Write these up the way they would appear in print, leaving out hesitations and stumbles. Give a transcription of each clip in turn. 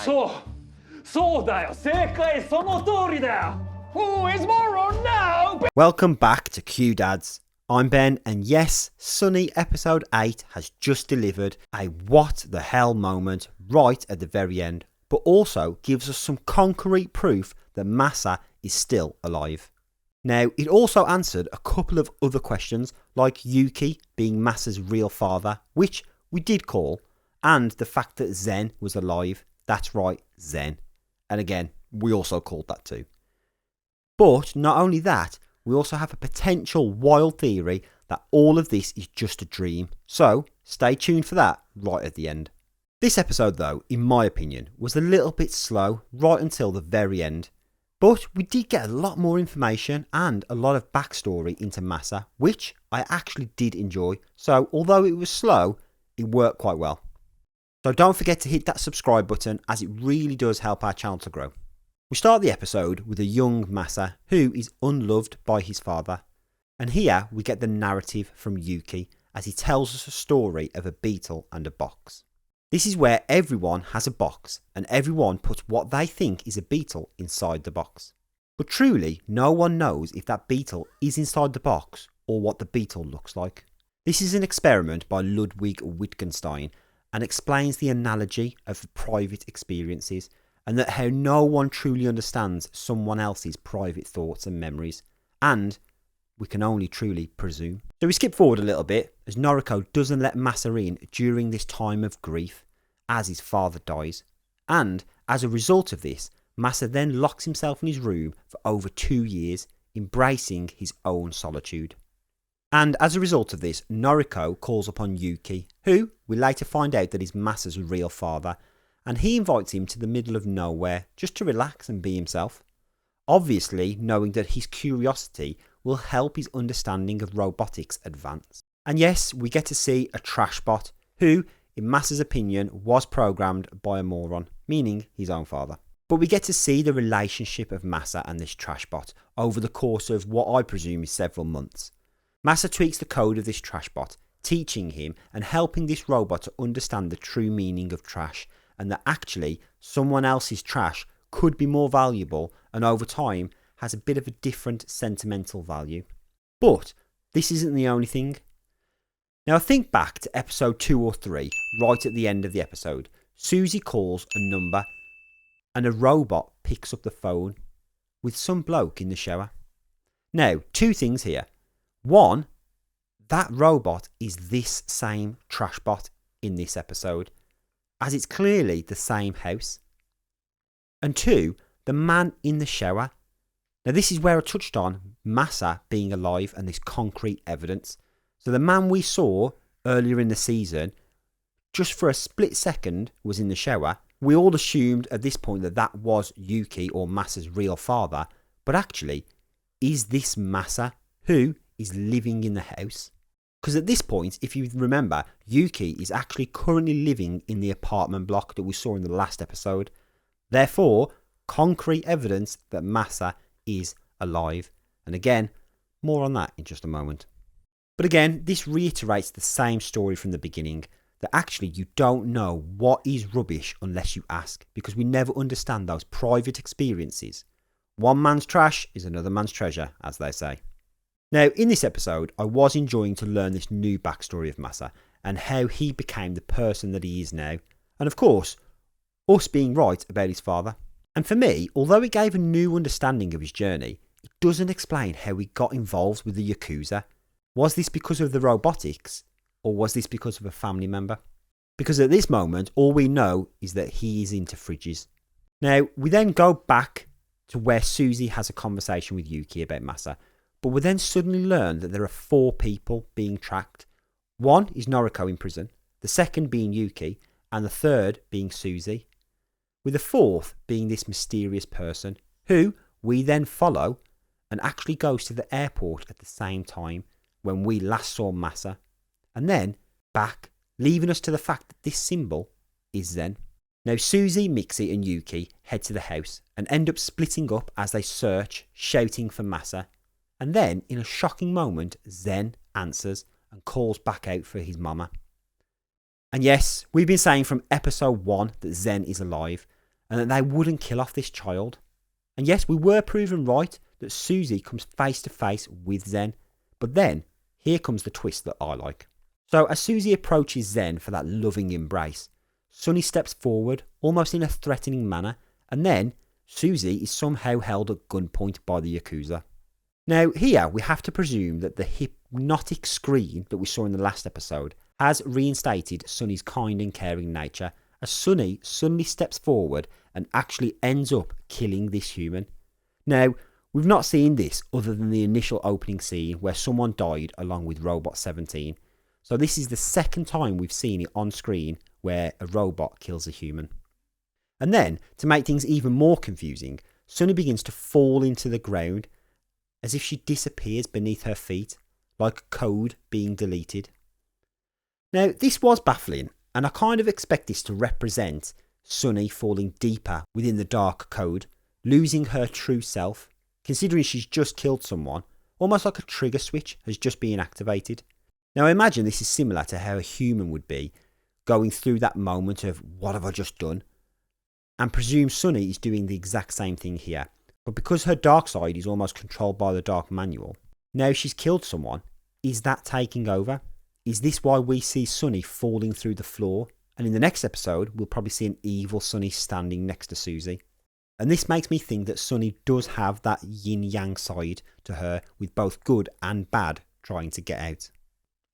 そうだよ、正解その通りだよ。Who is moron now? Welcome back to Q Dads. I'm Ben, and yes, Sunny episode 8 has just delivered a what the hell moment right at the very end, but also gives us some concrete proof that Masa is still alive. Now, it also answered a couple of other questions, like Yuki being Masa's real father, which we did call, and the fact that Zen was alive. That's right, Zen. And again, we also called that too. But not only that, we also have a potential wild theory that all of this is just a dream. So stay tuned for that right at the end. This episode though, in my opinion, was a little bit slow right until the very end. But we did get a lot more information and a lot of backstory into Masa, which I actually did enjoy. So although it was slow, it worked quite well. So don't forget to hit that subscribe button, as it really does help our channel to grow. We start the episode with a young Masa who is unloved by his father. And here we get the narrative from Yuki as he tells us a story of a beetle and a box. This is where everyone has a box and everyone puts what they think is a beetle inside the box. But truly, no one knows if that beetle is inside the box or what the beetle looks like. This is an experiment by Ludwig Wittgenstein and explains the analogy of private experiences, and that how no one truly understands someone else's private thoughts and memories, and we can only truly presume. So we skip forward a little bit, as Noriko doesn't let Masa in during this time of grief, as his father dies, and as a result of this, Masa then locks himself in his room for over 2 years, embracing his own solitude. And as a result of this, Noriko calls upon Yuki, who we later find out that is Masa's real father, and he invites him to the middle of nowhere just to relax and be himself. Obviously, knowing that his curiosity will help his understanding of robotics advance. And yes, we get to see a trash bot who, in Masa's opinion, was programmed by a moron, meaning his own father. But we get to see the relationship of Masa and this trash bot over the course of what I presume is several months. Masa tweaks the code of this trash bot, teaching him and helping this robot to understand the true meaning of trash, and that actually someone else's trash could be more valuable and over time has a bit of a different sentimental value. But this isn't the only thing. Now I think back to episode 2 or 3, right at the end of the episode. Susie calls a number and a robot picks up the phone with some bloke in the shower. Now, 2 things here. 1, that robot is this same trash bot in this episode, as it's clearly the same house. And 2, the man in the shower. Now this is where I touched on Masa being alive and this concrete evidence. So the man we saw earlier in the season, just for a split second, was in the shower. We all assumed at this point that that was Yuki or Masa's real father, but actually, is this Masa who is living in the house? Because at this point, if you remember, Yuki is actually currently living in the apartment block that we saw in the last episode. Therefore, concrete evidence that Masa is alive. And again, more on that in just a moment. But again, this reiterates the same story from the beginning, that actually you don't know what is rubbish unless you ask, because we never understand those private experiences. One man's trash is another man's treasure, as they say. Now, in this episode, I was enjoying to learn this new backstory of Masa and how he became the person that he is now. And of course, us being right about his father. And for me, although it gave a new understanding of his journey, it doesn't explain how he got involved with the Yakuza. Was this because of the robotics, or was this because of a family member? Because at this moment, all we know is that he is into fridges. Now, we then go back to where Susie has a conversation with Yuki about Masa, but we then suddenly learn that there are 4 people being tracked. 1 is Noriko in prison, the second being Yuki, and the third being Susie, with the 4th being this mysterious person, who we then follow and actually goes to the airport at the same time when we last saw Masa, and then back, leaving us to the fact that this symbol is Zen. Now Susie, Mixie and Yuki head to the house and end up splitting up as they search, shouting for Masa. And then, in a shocking moment, Zen answers and calls back out for his mama. And yes, we've been saying from episode 1 that Zen is alive. and that they wouldn't kill off this child. And yes, we were proven right that Susie comes face to face with Zen. But then, here comes the twist that I like. So as Susie approaches Zen for that loving embrace, Sunny steps forward, almost in a threatening manner, and then Susie is somehow held at gunpoint by the Yakuza. Now here we have to presume that the hypnotic screen that we saw in the last episode has reinstated Sunny's kind and caring nature, as Sunny suddenly steps forward and actually ends up killing this human. Now, we've not seen this other than the initial opening scene where someone died along with Robot 17, so this is the second time we've seen it on screen where a robot kills a human. And then, to make things even more confusing, Sunny begins to fall into the ground as if she disappears beneath her feet, like code being deleted. Now, this was baffling, and I kind of expect this to represent Sunny falling deeper within the dark code, losing her true self, considering she's just killed someone, almost like a trigger switch has just been activated. Now, I imagine this is similar to how a human would be, going through that moment of, what have I just done? And presume Sunny is doing the exact same thing here. But because her dark side is almost controlled by the dark manual, now she's killed someone, is that taking over? Is this why we see Sunny falling through the floor? And in the next episode, we'll probably see an evil Sunny standing next to Susie. And this makes me think that Sunny does have that yin-yang side to her, with both good and bad trying to get out.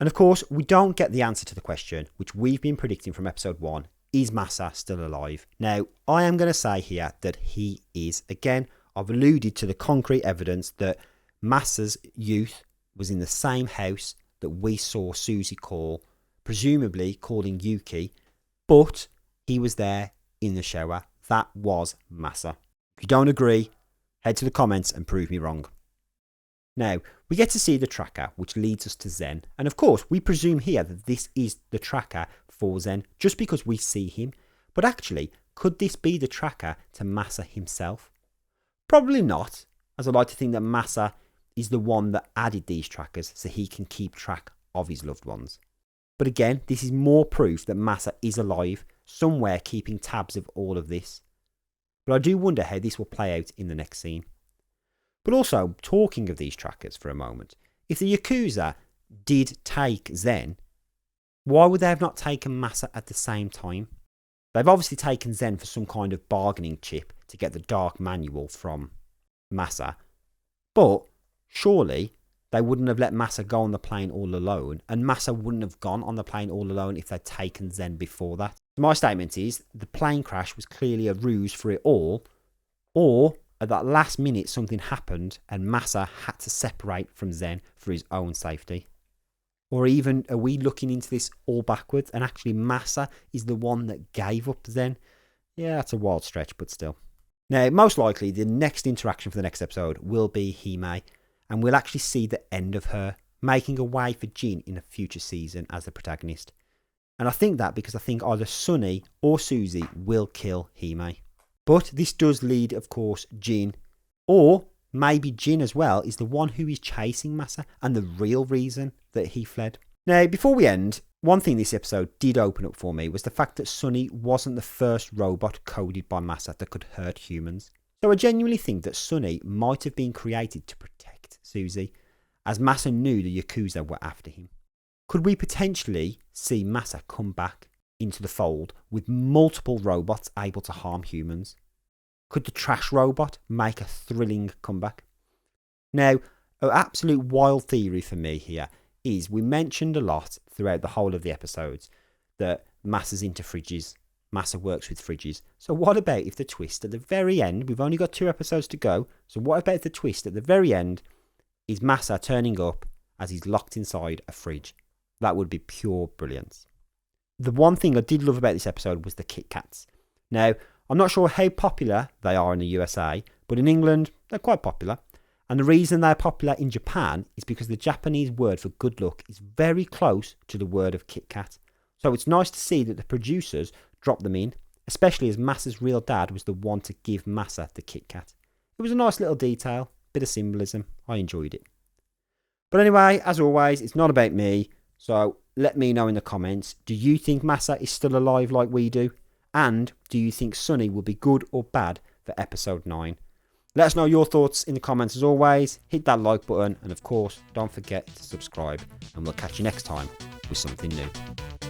And of course, we don't get the answer to the question, which we've been predicting from episode 1. Is Massa still alive? Now, I am going to say here that he is. Again, I've alluded to the concrete evidence that Massa's youth was in the same house that we saw Susie call, presumably calling Yuki, but he was there in the shower. That was Massa. If you don't agree, head to the comments and prove me wrong. Now, we get to see the tracker, which leads us to Zen. And of course, we presume here that this is the tracker for Zen, just because we see him. But actually, could this be the tracker to Massa himself? Probably not, as I like to think that Massa is the one that added these trackers so he can keep track of his loved ones. But again, this is more proof that Massa is alive, somewhere keeping tabs of all of this. But I do wonder how this will play out in the next scene. But also, talking of these trackers for a moment, if the Yakuza did take Zen, why would they have not taken Massa at the same time? They've obviously taken Zen for some kind of bargaining chip to get the dark manual from Massa, but surely they wouldn't have let Massa go on the plane all alone, and Massa wouldn't have gone on the plane all alone if they'd taken Zen before that. My statement is, the plane crash was clearly a ruse for it all, or at that last minute something happened and Massa had to separate from Zen for his own safety. Or even, are we looking into this all backwards and actually Massa is the one that gave up Zen? Yeah, that's a wild stretch, but still. Now, most likely, the next interaction for the next episode will be Hime, and we'll actually see the end of her, making a way for Jin in a future season as the protagonist. And I think that because I think either Sunny or Susie will kill Hime. But this does lead, of course, Jin, or maybe Jin as well, is the one who is chasing Massa and the real reason that he fled. Now, before we end, one thing this episode did open up for me was the fact that Sunny wasn't the first robot coded by Massa that could hurt humans. So I genuinely think that Sunny might have been created to protect Susie, as Massa knew the Yakuza were after him. Could we potentially see Massa come back into the fold with multiple robots able to harm humans? Could the trash robot make a thrilling comeback? Now, an absolute wild theory for me here is we mentioned a lot throughout the whole of the episodes that Massa's into fridges. Massa works with fridges. So what about if the twist at the very end, we've only got 2 episodes to go, so what about if the twist at the very end is Massa turning up as he's locked inside a fridge? That would be pure brilliance. The one thing I did love about this episode was the Kit Kats. Now, I'm not sure how popular they are in the USA, but in England, they're quite popular. And the reason they're popular in Japan is because the Japanese word for good luck is very close to the word of Kit Kat. So it's nice to see that the producers dropped them in, especially as Massa's real dad was the one to give Massa the Kit Kat. It was a nice little detail, bit of symbolism. I enjoyed it. But anyway, as always, it's not about me. So let me know in the comments, do you think Massa is still alive like we do? And do you think Sunny will be good or bad for episode 9? Let us know your thoughts in the comments as always. Hit that like button and of course don't forget to subscribe, and we'll catch you next time with something new.